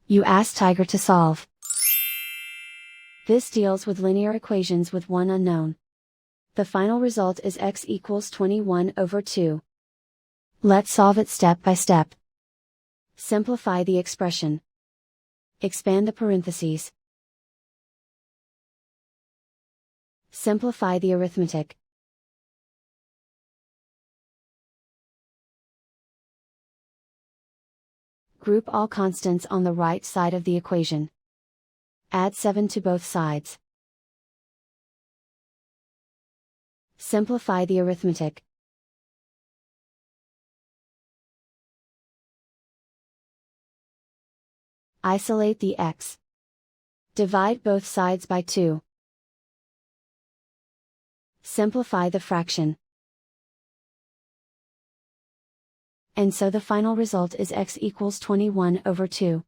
You ask Tiger to solve. This deals with linear equations with one unknown. The final result is x equals 21/2. Let's solve it step by step. Simplify the expression. Expand the parentheses. Simplify the arithmetic. Group all constants on the right side of the equation. Add 7 to both sides. Simplify the arithmetic. Isolate the x. Divide both sides by 2. Simplify the fraction. And so the final result is x equals 21/2.